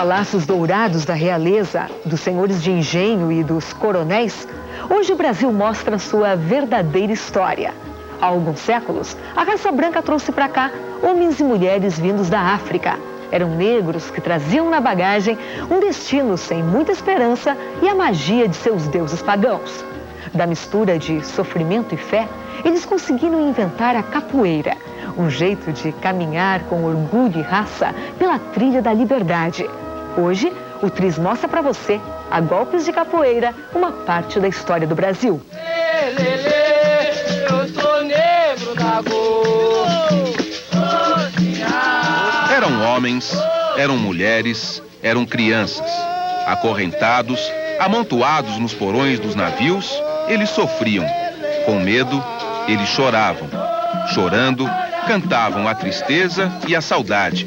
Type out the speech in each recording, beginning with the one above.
palácios dourados da realeza, dos senhores de engenho e dos coronéis, hoje o Brasil mostra sua verdadeira história. Há alguns séculos, a raça branca trouxe para cá homens e mulheres vindos da África. Eram negros que traziam na bagagem um destino sem muita esperança e a magia de seus deuses pagãos. Da mistura de sofrimento e fé, eles conseguiram inventar a capoeira, um jeito de caminhar com orgulho e raça pela trilha da liberdade. Hoje, o Tris mostra para você, a golpes de capoeira, uma parte da história do Brasil. Eu sou negro da Eram homens, eram mulheres, eram crianças. Acorrentados, amontoados nos porões dos navios, eles sofriam. Com medo, eles choravam. Chorando, cantavam a tristeza e a saudade.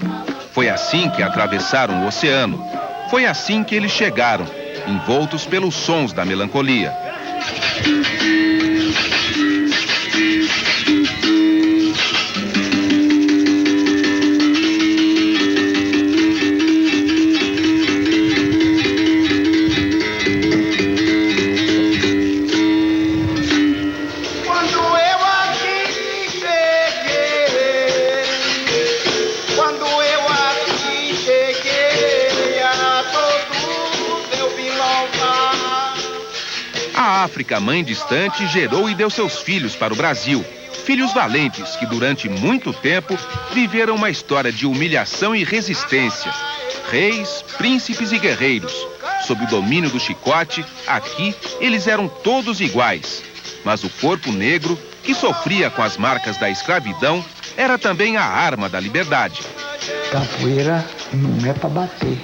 Foi assim que atravessaram o oceano. Foi assim que eles chegaram, envoltos pelos sons da melancolia. A África, mãe distante, gerou e deu seus filhos para o Brasil. Filhos valentes que durante muito tempo viveram uma história de humilhação e resistência. Reis, príncipes e guerreiros. Sob o domínio do chicote, aqui eles eram todos iguais. Mas o corpo negro, que sofria com as marcas da escravidão, era também a arma da liberdade. Capoeira não é para bater,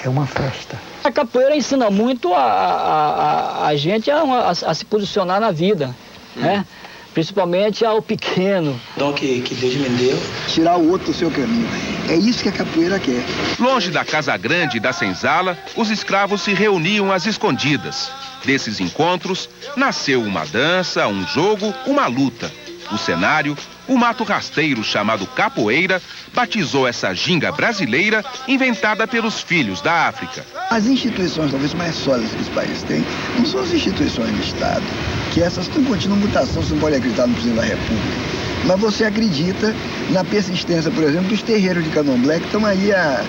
é uma festa. A capoeira ensina muito a gente a se posicionar na vida, né? Principalmente ao pequeno. O dom que Deus me deu. Tirar o outro do seu caminho. É isso que a capoeira quer. Longe da Casa Grande e da Senzala, os escravos se reuniam às escondidas. Desses encontros, nasceu uma dança, um jogo, uma luta. O cenário, o mato rasteiro chamado capoeira, batizou essa ginga brasileira inventada pelos filhos da África. As instituições talvez mais sólidas que os países têm não são as instituições do Estado, que essas estão em contínua mutação, você não pode acreditar no presidente da República. Mas você acredita na persistência, por exemplo, dos terreiros de candomblé, que estão aí há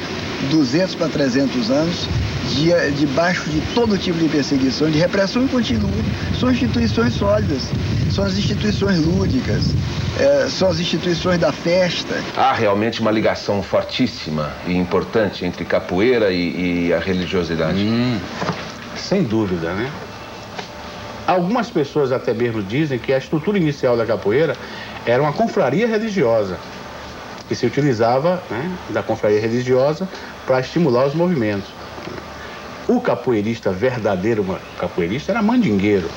200 para 300 anos, debaixo de todo tipo de perseguição, de repressão, e continuam. São instituições sólidas, são as instituições lúdicas, são as instituições da festa. Há realmente uma ligação fortíssima e importante entre capoeira e a religiosidade. Sem dúvida, né? Algumas pessoas até mesmo dizem que a estrutura inicial da capoeira era uma confraria religiosa, que se utilizava, né, da confraria religiosa para estimular os movimentos. O capoeirista, verdadeiro capoeirista, era mandingueiro.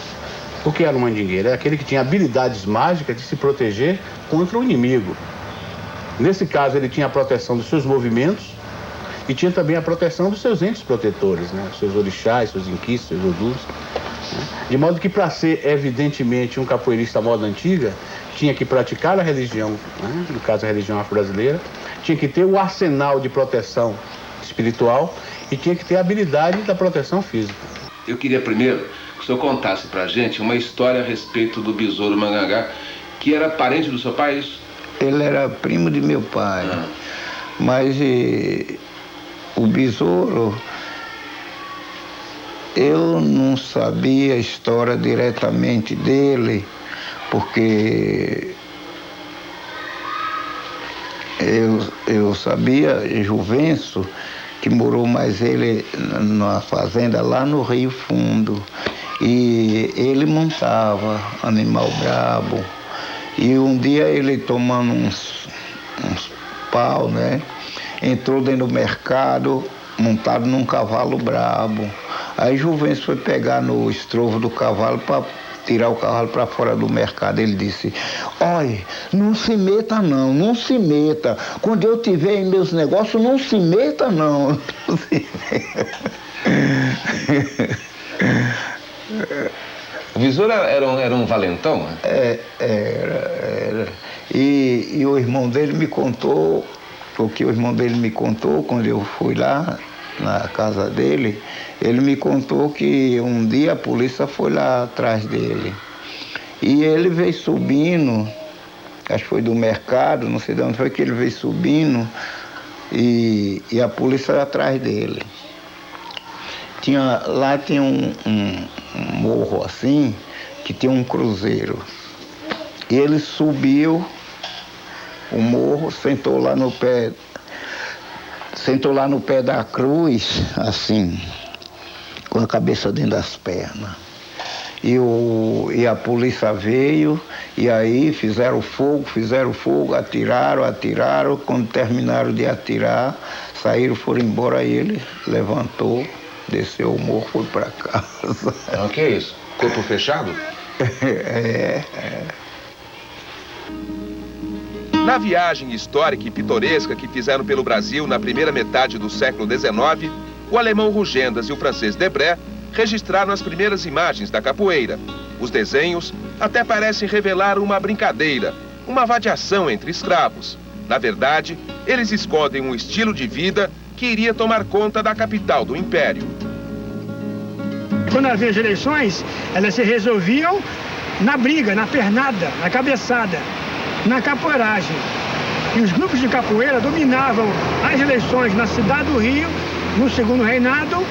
O que era um mandingueiro? Era aquele que tinha habilidades mágicas de se proteger contra o inimigo. Nesse caso, ele tinha a proteção dos seus movimentos e tinha também a proteção dos seus entes protetores, né? Seus orixás, seus inquis, seus odus. De modo que, para ser, evidentemente, um capoeirista à moda antiga, tinha que praticar a religião, né? No caso, a religião afro-brasileira, tinha que ter o arsenal de proteção espiritual e tinha que ter a habilidade da proteção física. Eu queria primeiro que o senhor contasse pra gente uma história a respeito do Besouro Mangangá, que era parente do seu pai, isso? Ele era primo de meu pai, mas o Besouro, eu não sabia a história diretamente dele, porque eu sabia Juvencio, que morou mais ele numa fazenda lá no Rio Fundo, e ele montava animal brabo, e um dia ele tomando uns pau, né, entrou dentro do mercado montado num cavalo brabo. Aí Juvencio foi pegar no estrovo do cavalo para tirar o cavalo para fora do mercado. Ele disse: olha, não se meta não, não se meta. Quando eu tiver em meus negócios, não se meta não. O Besouro era um valentão? Era. E o irmão dele me contou porque o irmão dele me contou, quando eu fui lá na casa dele, ele me contou que um dia a polícia foi lá atrás dele. E ele veio subindo, acho que foi do mercado, não sei de onde foi que ele veio subindo, e a polícia atrás dele. Lá tinha um morro assim, que tinha um cruzeiro. E ele subiu o morro, sentou lá no pé da cruz, assim, com a cabeça dentro das pernas. E a polícia veio, e aí fizeram fogo, atiraram. Quando terminaram de atirar, saíram, foram embora, e ele levantou, desceu o morro, foi para casa. O que é isso? Corpo fechado? É. Na viagem histórica e pitoresca que fizeram pelo Brasil na primeira metade do século XIX, o alemão Rugendas e o francês Debré registraram as primeiras imagens da capoeira. Os desenhos até parecem revelar uma brincadeira, uma vadiação entre escravos. Na verdade, eles escondem um estilo de vida que iria tomar conta da capital do Império. Quando havia as eleições, elas se resolviam na briga, na pernada, na cabeçada, na capoeiragem. E os grupos de capoeira dominavam as eleições na cidade do Rio, no segundo reinado,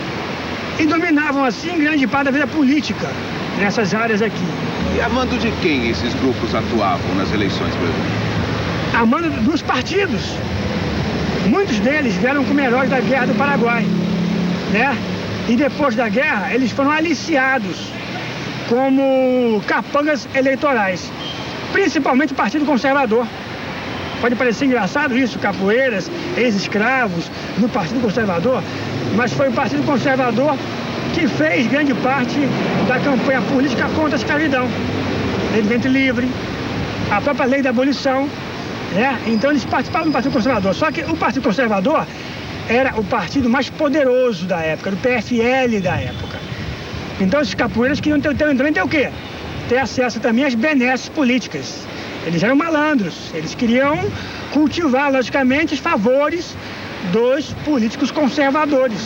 e dominavam assim grande parte da vida política nessas áreas aqui. E a mando de quem esses grupos atuavam nas eleições, por exemplo? A mando dos partidos. Muitos deles vieram como heróis da Guerra do Paraguai, né? E depois da guerra, eles foram aliciados como capangas eleitorais, principalmente o Partido Conservador. Pode parecer engraçado isso, capoeiras, ex-escravos do Partido Conservador, mas foi o Partido Conservador que fez grande parte da campanha política contra a escravidão. Lei do ventre livre, a própria lei da abolição, né? Então eles participavam do Partido Conservador. Só que o Partido Conservador era o partido mais poderoso da época, do PFL da época. Então esses capoeiras queriam também ter o quê? Ter acesso também às benesses políticas. Eles eram malandros, eles queriam cultivar, logicamente, os favores dos políticos conservadores,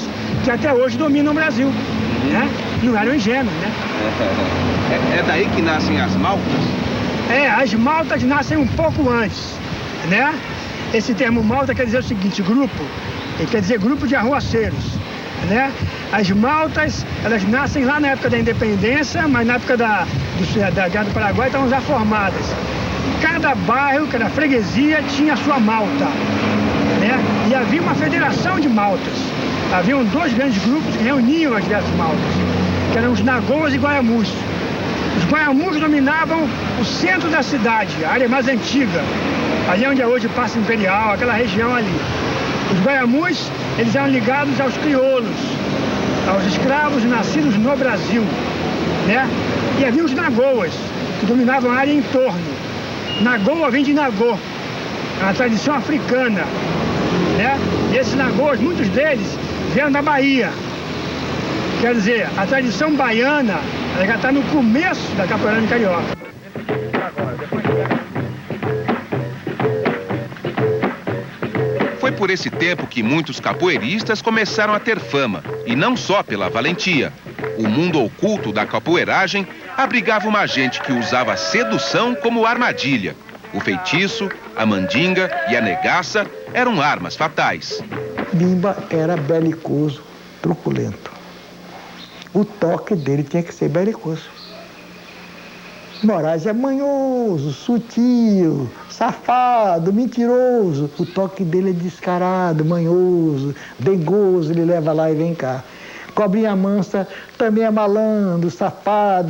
que até hoje dominam o Brasil, né? Não eram ingênuos, né? É daí que nascem as maltas? As maltas nascem um pouco antes, né? Esse termo malta quer dizer o seguinte, grupo, ele quer dizer grupo de arruaceiros, né? As maltas, elas nascem lá na época da independência, mas na época da Guerra do Paraguai estavam já formadas. Cada bairro, cada freguesia tinha a sua malta, né? E havia uma federação de maltas. Haviam dois grandes grupos que reuniam as diversas maltas, que eram os Nagoas e Guaiamus. Os Guaiamus dominavam o centro da cidade, a área mais antiga, ali onde é hoje o Paço Imperial, aquela região ali. Os Guaiamus, eles eram ligados aos crioulos, aos escravos nascidos no Brasil, né? E havia os Nagoas, que dominavam a área em torno. Nagoa vem de Nagô, é uma tradição africana, né? E esses Nagoas, muitos deles, vieram da Bahia. Quer dizer, a tradição baiana, ela já está no começo da capoeira carioca. Foi por esse tempo que muitos capoeiristas começaram a ter fama, e não só pela valentia. O mundo oculto da capoeiragem abrigava uma gente que usava a sedução como armadilha. O feitiço, a mandinga e a negaça eram armas fatais. Bimba era belicoso, truculento. O toque dele tinha que ser belicoso. Moraes é manhoso, sutil, safado, mentiroso. O toque dele é descarado, manhoso, dengoso, ele leva lá e vem cá. Cobrinha mansa também é malandro, safado.